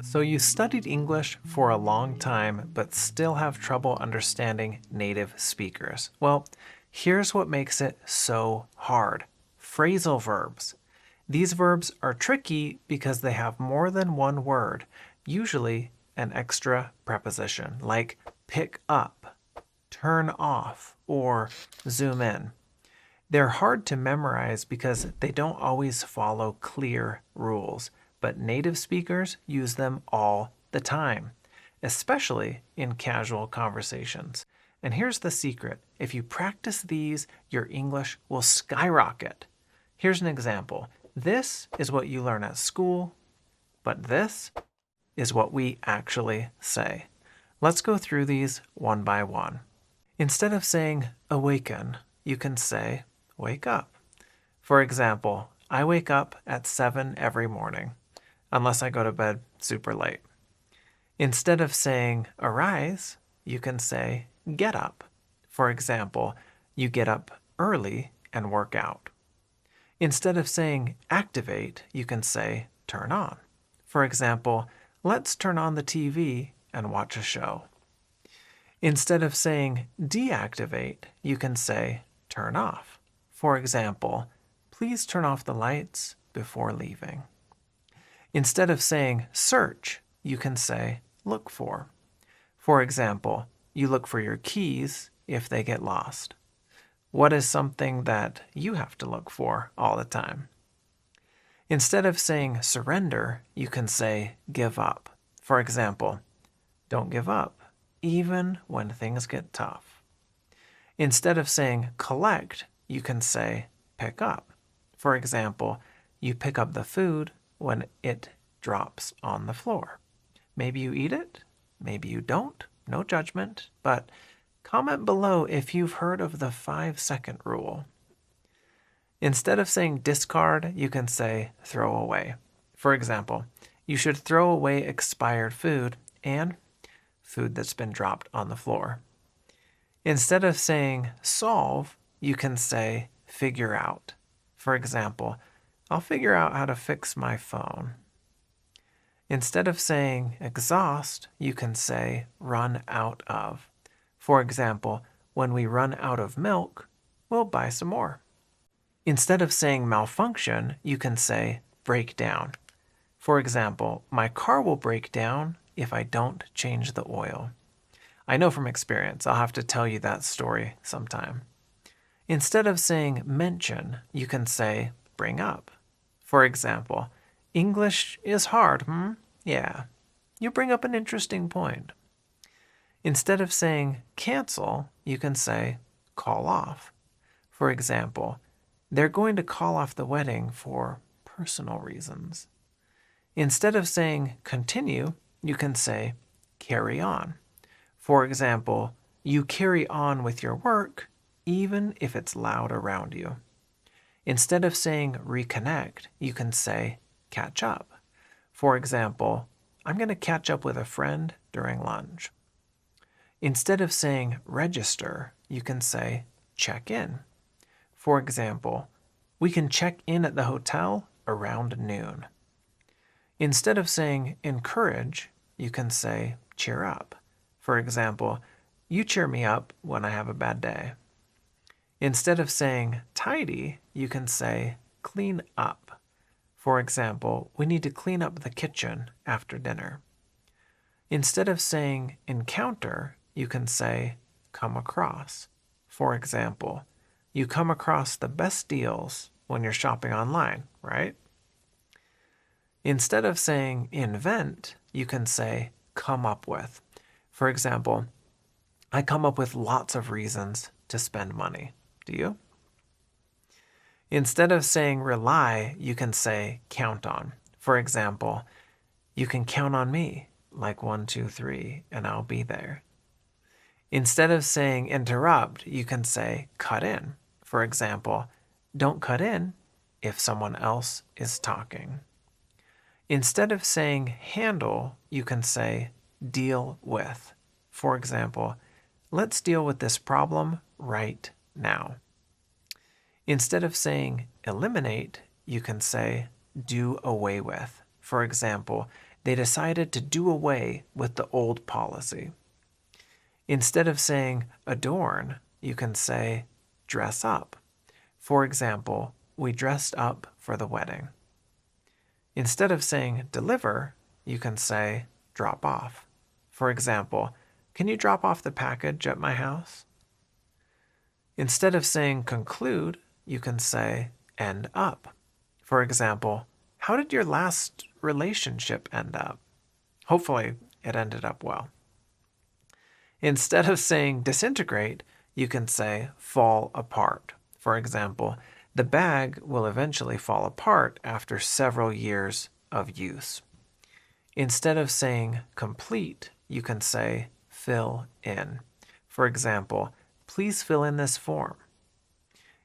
So you studied English for a long time, but still have trouble understanding native speakers. Well, here's what makes it so hard. Phrasal verbs. These verbs are tricky because they have more than one word, usually an extra preposition, like pick up, turn off, or zoom in. They're hard to memorize because they don't always follow clear rules, but native speakers use them all the time, especially in casual conversations. And here's the secret. If you practice these, your English will skyrocket. Here's an example. This is what you learn at school, but this is what we actually say. Let's go through these one by one. Instead of saying awaken, you can say wake up. For example, I wake up at 7 every morning, unless I go to bed super late. Instead of saying arise, you can say get up. For example, you get up early and work out. Instead of saying activate, you can say turn on. For example, let's turn on the TV and watch a show. Instead of saying deactivate, you can say turn off. For example, please turn off the lights before leaving. Instead of saying search, you can say look for. For example, you look for your keys if they get lost. What is something that you have to look for all the time? Instead of saying surrender, you can say give up. For example, don't give up, even when things get tough. Instead of saying collect, you can say pick up. For example, you pick up the food when it drops on the floor. Maybe you eat it, maybe you don't, no judgment, but comment below if you've heard of the 5-second rule. Instead of saying discard, you can say throw away. For example, you should throw away expired food and food that's been dropped on the floor. Instead of saying solve, you can say figure out. For example, I'll figure out how to fix my phone. Instead of saying exhaust, you can say run out of. For example, when we run out of milk, we'll buy some more. Instead of saying malfunction, you can say break down. For example, my car will break down if I don't change the oil. I know from experience, I'll have to tell you that story sometime. Instead of saying mention, you can say bring up. For example, English is hard, Yeah. You bring up an interesting point. Instead of saying cancel, you can say call off. For example, they're going to call off the wedding for personal reasons. Instead of saying continue, you can say carry on. For example, you carry on with your work even if it's loud around you. Instead of saying reconnect, you can say catch up. For example, I'm going to catch up with a friend during lunch. Instead of saying register, you can say check in. For example, we can check in at the hotel around noon. Instead of saying encourage, you can say cheer up. For example, you cheer me up when I have a bad day. Instead of saying tidy, you can say clean up. For example, we need to clean up the kitchen after dinner. Instead of saying encounter, you can say come across. For example, you come across the best deals when you're shopping online, right? Instead of saying invent, you can say come up with. For example, I come up with lots of reasons to spend money. Do you? Instead of saying rely, you can say count on. For example, you can count on me, like 1, 2, 3, and I'll be there. Instead of saying interrupt, you can say cut in. For example, don't cut in if someone else is talking. Instead of saying handle, you can say deal with. For example, let's deal with this problem right now. Instead of saying eliminate, you can say do away with. For example, they decided to do away with the old policy. Instead of saying adorn, you can say dress up. For example, we dressed up for the wedding. Instead of saying deliver, you can say drop off. For example, can you drop off the package at my house? Instead of saying conclude, you can say end up. For example, how did your last relationship end up? Hopefully, it ended up well. Instead of saying disintegrate, you can say fall apart. For example, the bag will eventually fall apart after several years of use. Instead of saying complete, you can say fill in. For example, please fill in this form.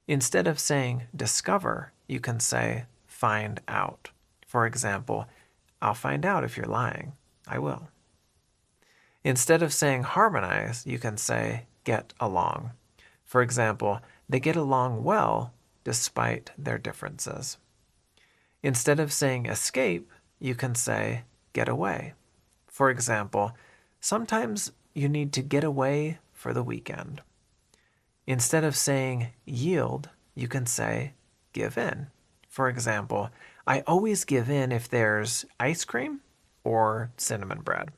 Instead of saying discover, you can say find out. For example, I'll find out if you're lying. I will. Instead of saying harmonize, you can say get along. For example, they get along well despite their differences. Instead of saying escape, you can say get away. For example, sometimes you need to get away for the weekend. Instead of saying yield, you can say give in. For example, I always give in if there's ice cream or cinnamon bread.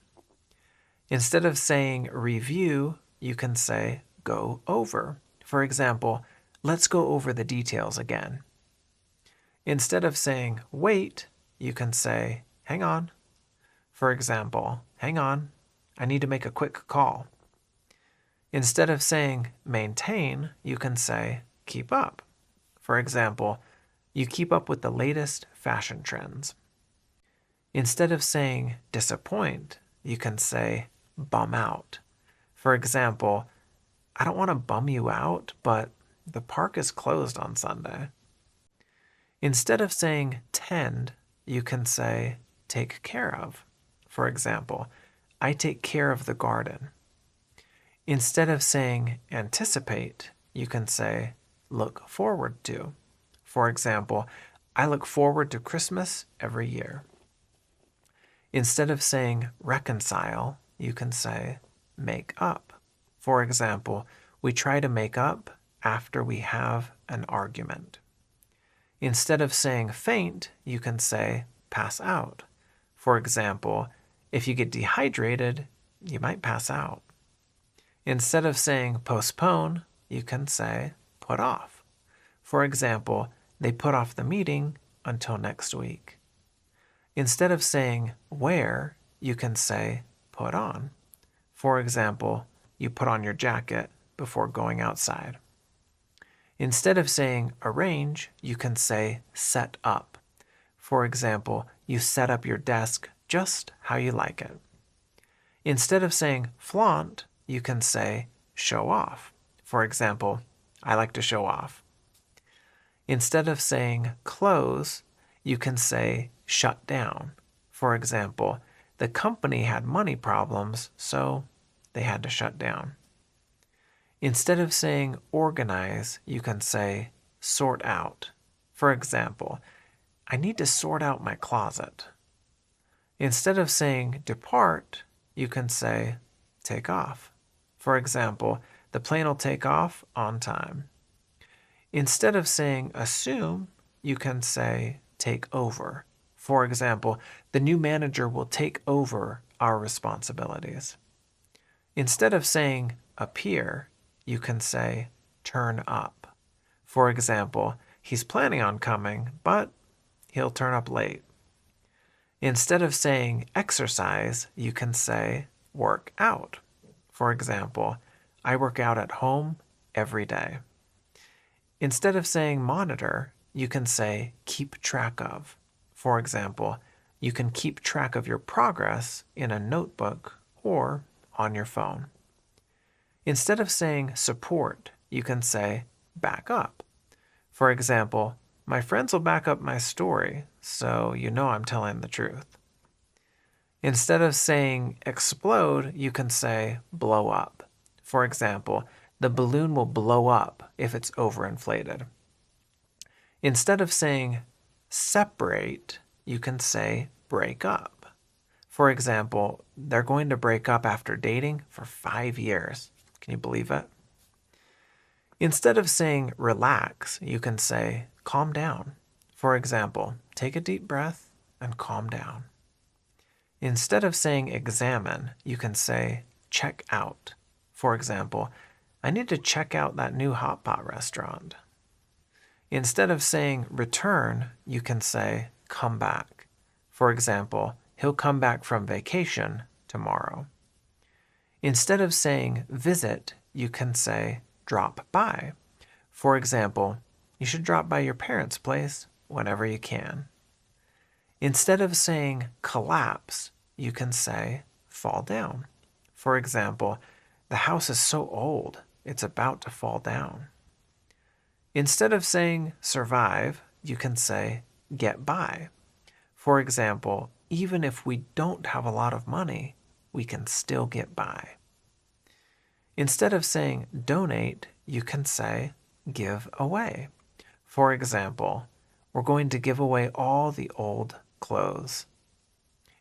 Instead of saying review, you can say go over. For example, let's go over the details again. Instead of saying wait, you can say hang on. For example, hang on, I need to make a quick call. Instead of saying maintain, you can say keep up. For example, you keep up with the latest fashion trends. Instead of saying disappoint, you can say bum out. For example, I don't want to bum you out, but the park is closed on Sunday. Instead of saying tend, you can say take care of. For example, I take care of the garden. Instead of saying anticipate, you can say look forward to. For example, I look forward to Christmas every year. Instead of saying reconcile, you can say make up. For example, we try to make up after we have an argument. Instead of saying faint, you can say pass out. For example, if you get dehydrated, you might pass out. Instead of saying postpone, you can say put off. For example, they put off the meeting until next week. Instead of saying wear, you can say put on. For example, you put on your jacket before going outside. Instead of saying arrange, you can say set up. For example, you set up your desk just how you like it. Instead of saying flaunt, you can say show off. For example, I like to show off. Instead of saying close, you can say shut down. For example, the company had money problems, so they had to shut down. Instead of saying organize, you can say sort out. For example, I need to sort out my closet. Instead of saying depart, you can say take off. For example, the plane will take off on time. Instead of saying assume, you can say take over. For example, the new manager will take over our responsibilities. Instead of saying appear, you can say turn up. For example, he's planning on coming, but he'll turn up late. Instead of saying exercise, you can say work out. For example, I work out at home every day. Instead of saying monitor, you can say keep track of. For example, you can keep track of your progress in a notebook or on your phone. Instead of saying support, you can say back up. For example, my friends will back up my story, so you know I'm telling the truth. Instead of saying explode, you can say blow up. For example, the balloon will blow up if it's overinflated. Instead of saying separate, you can say break up. For example, they're going to break up after dating for 5 years. Can you believe it? Instead of saying relax, you can say calm down. For example, take a deep breath and calm down. Instead of saying examine, you can say check out. For example, I need to check out that new hot pot restaurant. Instead of saying return, you can say come back. For example, he'll come back from vacation tomorrow. Instead of saying visit, you can say drop by. For example, you should drop by your parents' place whenever you can. Instead of saying collapse, you can say fall down. For example, the house is so old, it's about to fall down. Instead of saying survive, you can say get by. For example, even if we don't have a lot of money, we can still get by. Instead of saying donate, you can say give away. For example, we're going to give away all the old clothes.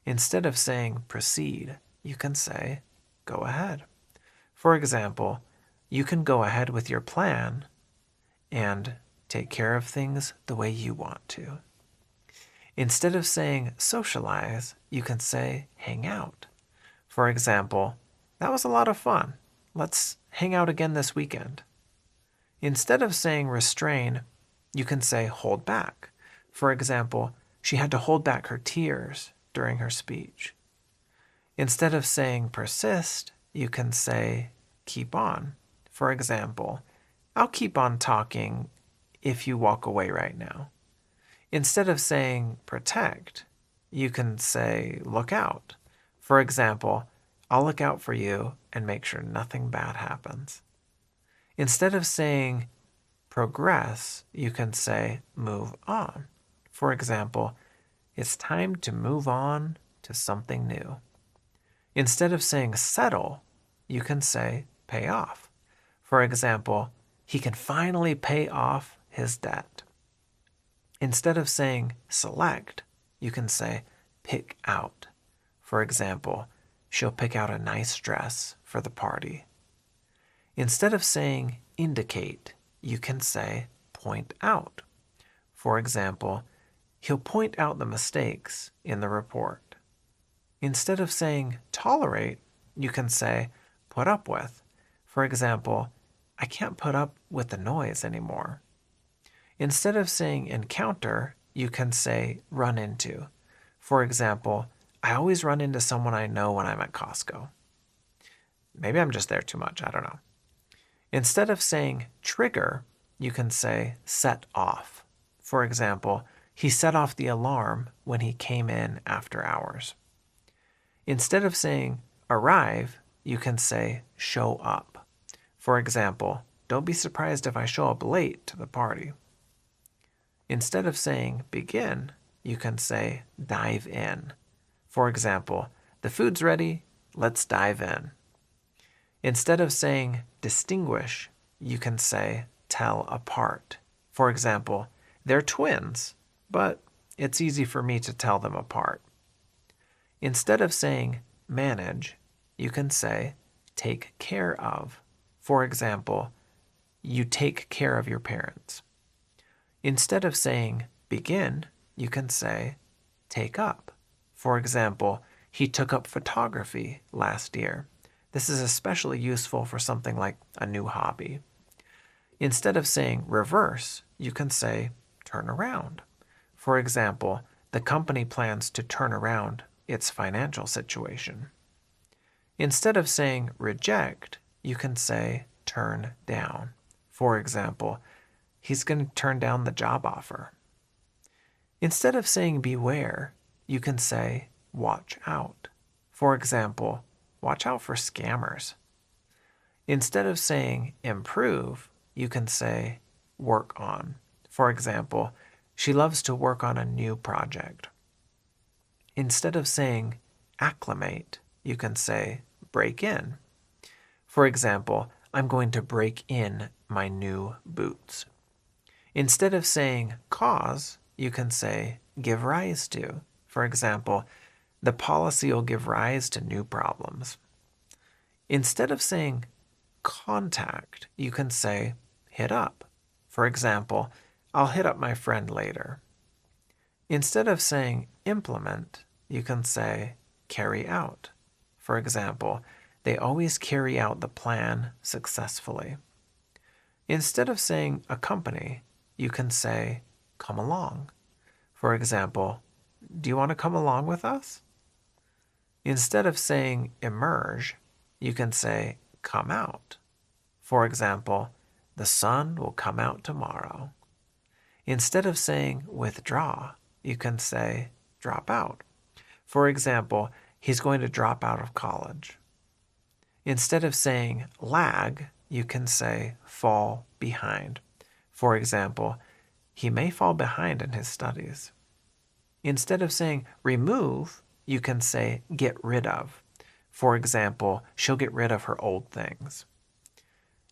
Instead of saying proceed, you can say go ahead. For example, you can go ahead with your plan and take care of things the way you want to. Instead of saying socialize, you can say hang out. For example, that was a lot of fun. Let's hang out again this weekend. Instead of saying restrain, you can say hold back. For example, she had to hold back her tears during her speech. Instead of saying persist, you can say keep on. For example, I'll keep on talking if you walk away right now. Instead of saying protect, you can say look out. For example, I'll look out for you and make sure nothing bad happens. Instead of saying progress, you can say move on. For example, it's time to move on to something new. Instead of saying settle, you can say pay off. For example, he can finally pay off his debt. Instead of saying select, you can say pick out. For example, she'll pick out a nice dress for the party. Instead of saying indicate, you can say point out. For example, he'll point out the mistakes in the report. Instead of saying tolerate, you can say put up with. For example, I can't put up with the noise anymore. Instead of saying encounter, you can say run into. For example, I always run into someone I know when I'm at Costco. Maybe I'm just there too much, I don't know. Instead of saying trigger, you can say set off. For example, he set off the alarm when he came in after hours. Instead of saying arrive, you can say show up. For example, don't be surprised if I show up late to the party. Instead of saying begin, you can say dive in. For example, the food's ready, let's dive in. Instead of saying distinguish, you can say tell apart. For example, they're twins, but it's easy for me to tell them apart. Instead of saying manage, you can say take care of. For example, you take care of your parents. Instead of saying begin, you can say take up. For example, he took up photography last year. This is especially useful for something like a new hobby. Instead of saying reverse, you can say turn around. For example, the company plans to turn around its financial situation. Instead of saying reject, you can say turn down. For example, he's going to turn down the job offer. Instead of saying beware, you can say watch out. For example, watch out for scammers. Instead of saying improve, you can say work on. For example, she loves to work on a new project. Instead of saying acclimate, you can say break in. For example, I'm going to break in my new boots. Instead of saying cause, you can say give rise to. For example, the policy will give rise to new problems. Instead of saying contact, you can say hit up. For example, I'll hit up my friend later. Instead of saying implement, you can say carry out. For example, they always carry out the plan successfully. Instead of saying accompany, you can say come along. For example, do you want to come along with us? Instead of saying emerge, you can say come out. For example, the sun will come out tomorrow. Instead of saying withdraw, you can say drop out. For example, he's going to drop out of college. Instead of saying lag, you can say fall behind. For example, he may fall behind in his studies. Instead of saying remove, you can say get rid of. For example, she'll get rid of her old things.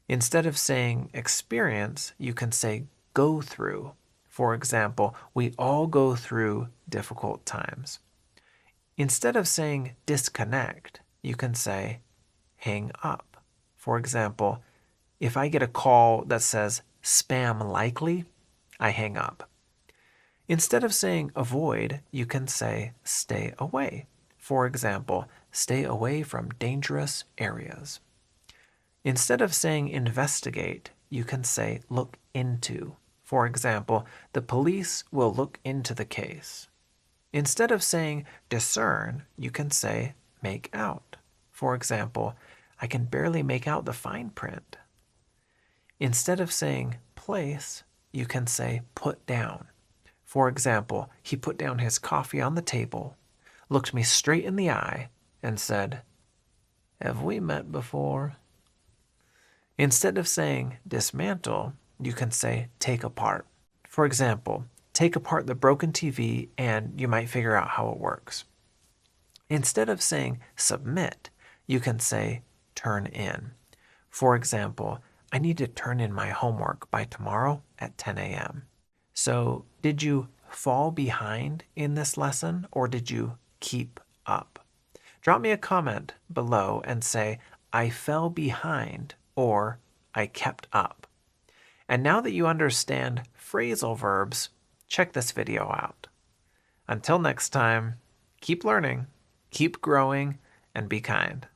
Instead of saying experience, you can say go through. For example, we all go through difficult times. Instead of saying disconnect, you can say hang up. For example, if I get a call that says spam likely, I hang up. Instead of saying avoid, you can say stay away. For example, stay away from dangerous areas. Instead of saying investigate, you can say look into. For example, the police will look into the case. Instead of saying discern, you can say make out. For example, I can barely make out the fine print. Instead of saying place, you can say put down. For example, he put down his coffee on the table, looked me straight in the eye, and said, "Have we met before?" Instead of saying dismantle, you can say take apart. For example, take apart the broken TV and you might figure out how it works. Instead of saying submit, you can say turn in. For example, I need to turn in my homework by tomorrow at 10 a.m. So, did you fall behind in this lesson or did you keep up? Drop me a comment below and say, I fell behind or I kept up. And now that you understand phrasal verbs, check this video out. Until next time, keep learning, keep growing, and be kind.